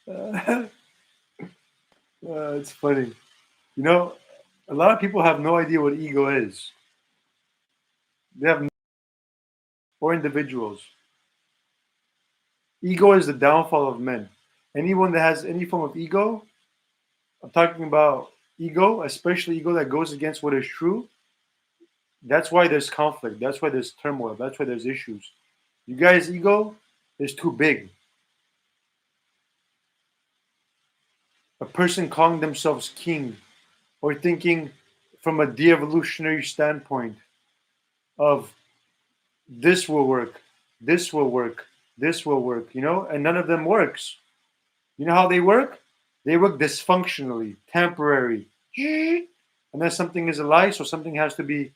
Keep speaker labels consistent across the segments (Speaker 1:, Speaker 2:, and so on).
Speaker 1: Uh, it's funny. You know, a lot of people have no idea what ego is. They have no, or individuals. Ego is the downfall of men. Anyone that has any form of ego, I'm talking about ego, especially ego that goes against what is true. That's why there's conflict. That's why there's turmoil. That's why there's issues. You guys' ego is too big. A person calling themselves king or thinking from a de-evolutionary standpoint of this will work, this will work, this will work, and none of them works. You know how they work? They work dysfunctionally, temporary. And then something is a lie, so something has to be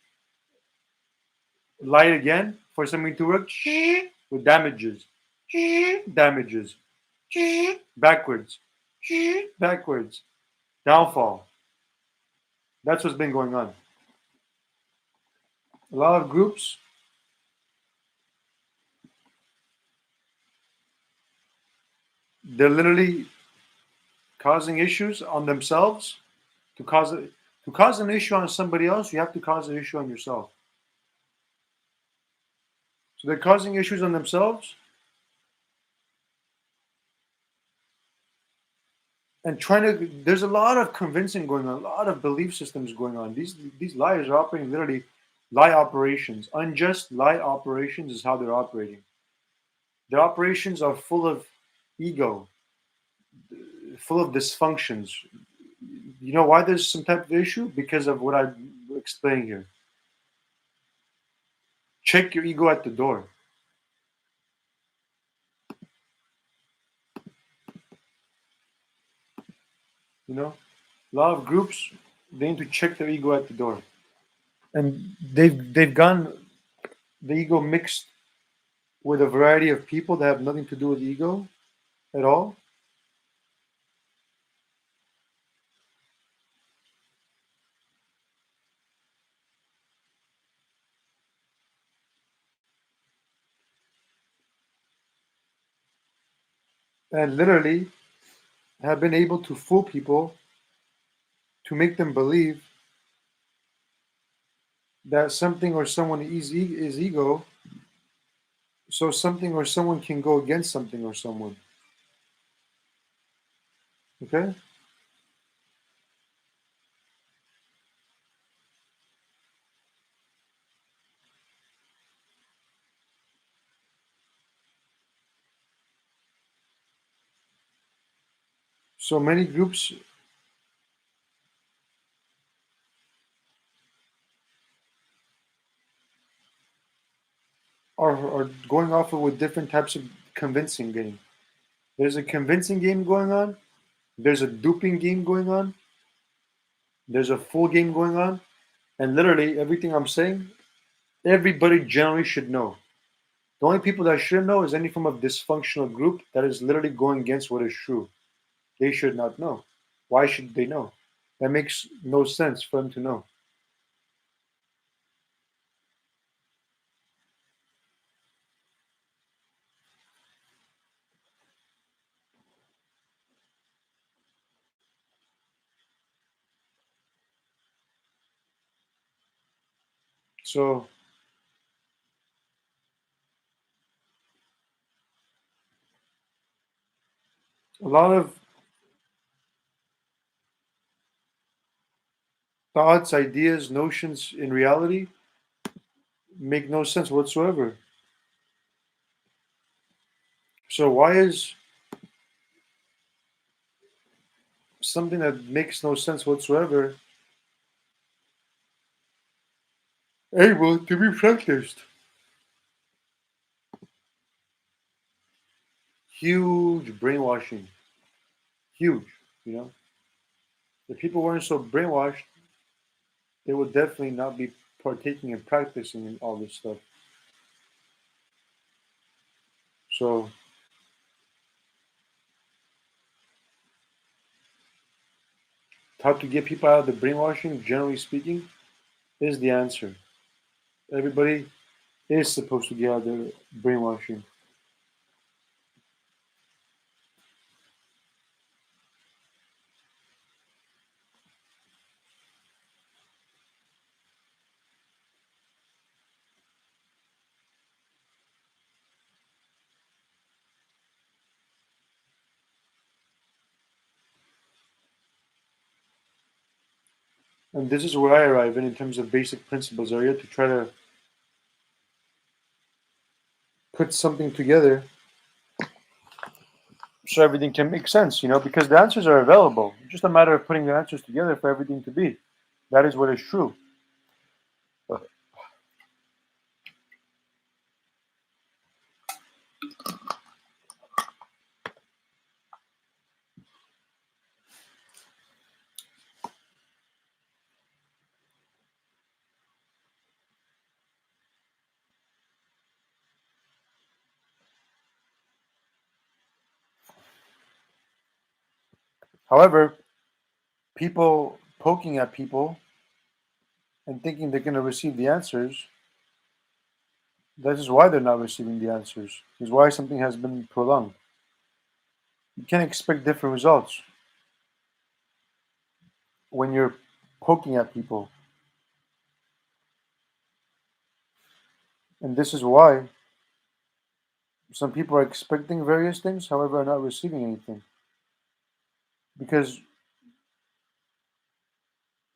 Speaker 1: lied again for something to work with damages, damages, backwards, backwards, downfall. That's what's been going on. A lot of groups, they're literally causing issues on themselves. To cause an issue on somebody else, you have to cause an issue on yourself. So they're causing issues on themselves and trying to. There's a lot of convincing going on, a lot of belief systems going on. These liars are operating literally lie operations. Unjust lie operations is how they're operating. Their operations are full of ego, full of dysfunctions. You know why there's some type of issue? Because of what I'm explaining here. Check your ego at the door. A lot of groups, they need to check their ego at the door, and they've gone the ego mixed with a variety of people that have nothing to do with ego at all. And literally have been able to fool people to make them believe that something or someone is ego, so something or someone can go against something or someone. Okay? So many groups are going off of with different types of convincing game. There's a convincing game going on, there's a duping game going on, there's a full game going on, and literally everything I'm saying, everybody generally should know. The only people that shouldn't know is any form of dysfunctional group that is literally going against what is true. They should not know. Why should they know? That makes no sense for them to know. So a lot of thoughts, ideas, notions in reality make no sense whatsoever. So why is something that makes no sense whatsoever able to be practiced? Huge brainwashing. Huge, you know. If people weren't so brainwashed, they would definitely not be partaking and practicing in all this stuff. So how to get people out of the brainwashing, generally speaking, is the answer. Everybody is supposed to get out of the brainwashing. And this is where I arrive in terms of basic principles, Arya, to try to put something together so everything can make sense, because the answers are available. It's just a matter of putting the answers together for everything to be. That is what is true. However, people poking at people and thinking they're going to receive the answers, that is why they're not receiving the answers. Is why something has been prolonged. You can't expect different results when you're poking at people. And this is why some people are expecting various things, however, are not receiving anything. Because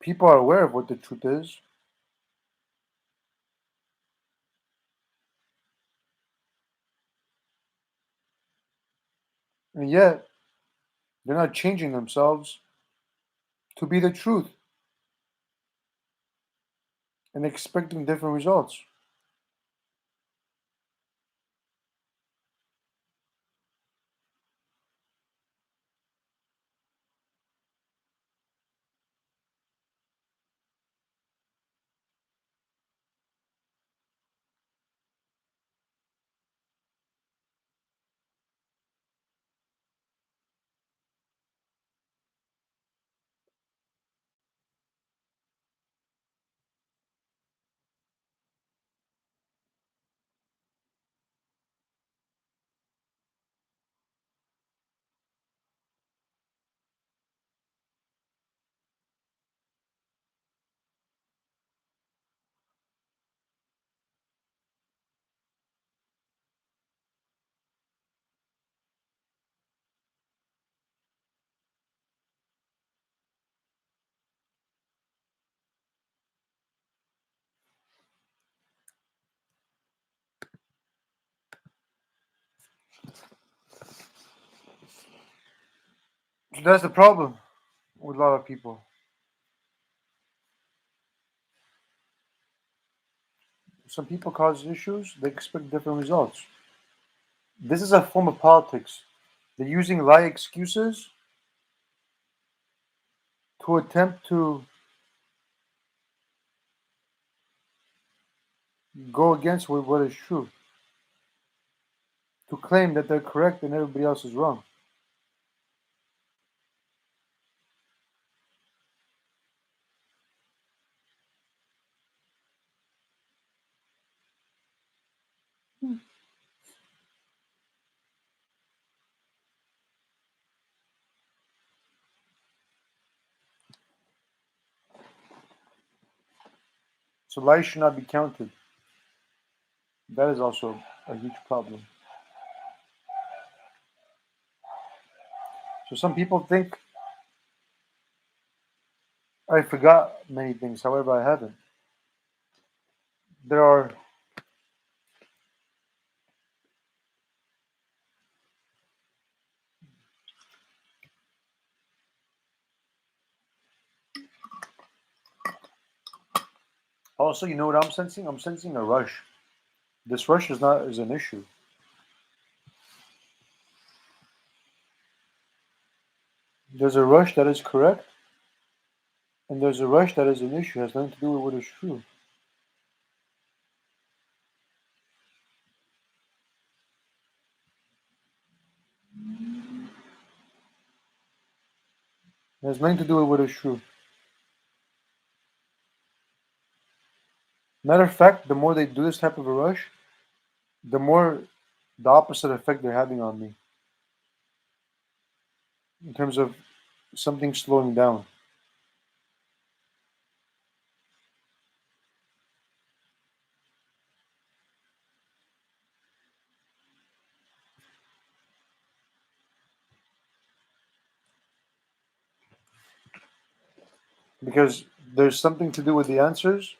Speaker 1: people are aware of what the truth is, and yet they're not changing themselves to be the truth and expecting different results. So that's the problem with a lot of people. Some people cause issues, they expect different results. This is a form of politics. They're using lie excuses to attempt to go against what is true, to claim that they're correct and everybody else is wrong. So lies should not be counted. That is also a huge problem. So some people think I forgot many things, however, I haven't. There are also, you know what I'm sensing? I'm sensing a rush. This rush is an issue. There's a rush that is correct, and there's a rush that is an issue. It has nothing to do with what is true. It has nothing to do with what is true. Matter of fact, the more they do this type of a rush, the more the opposite effect they're having on me in terms of something slowing down. Because there's something to do with the answers.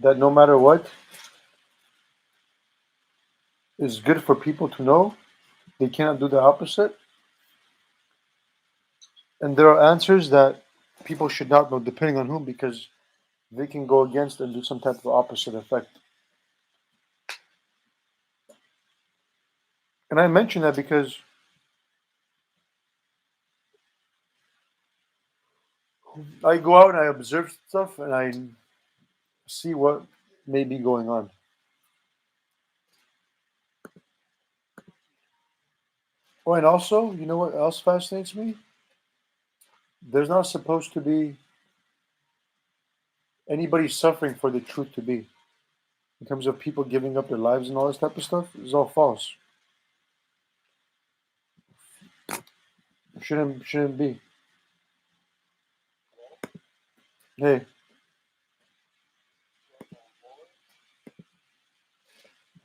Speaker 1: That no matter what is good for people to know, they cannot do the opposite. And there are answers that people should not know, depending on whom, because they can go against and do some type of opposite effect. And I mention that because I go out and I observe stuff and I see what may be going on. Oh, and also, you know what else fascinates me? There's not supposed to be anybody suffering for the truth to be. In terms of people giving up their lives and all this type of stuff, it's all false. Shouldn't be. Hey.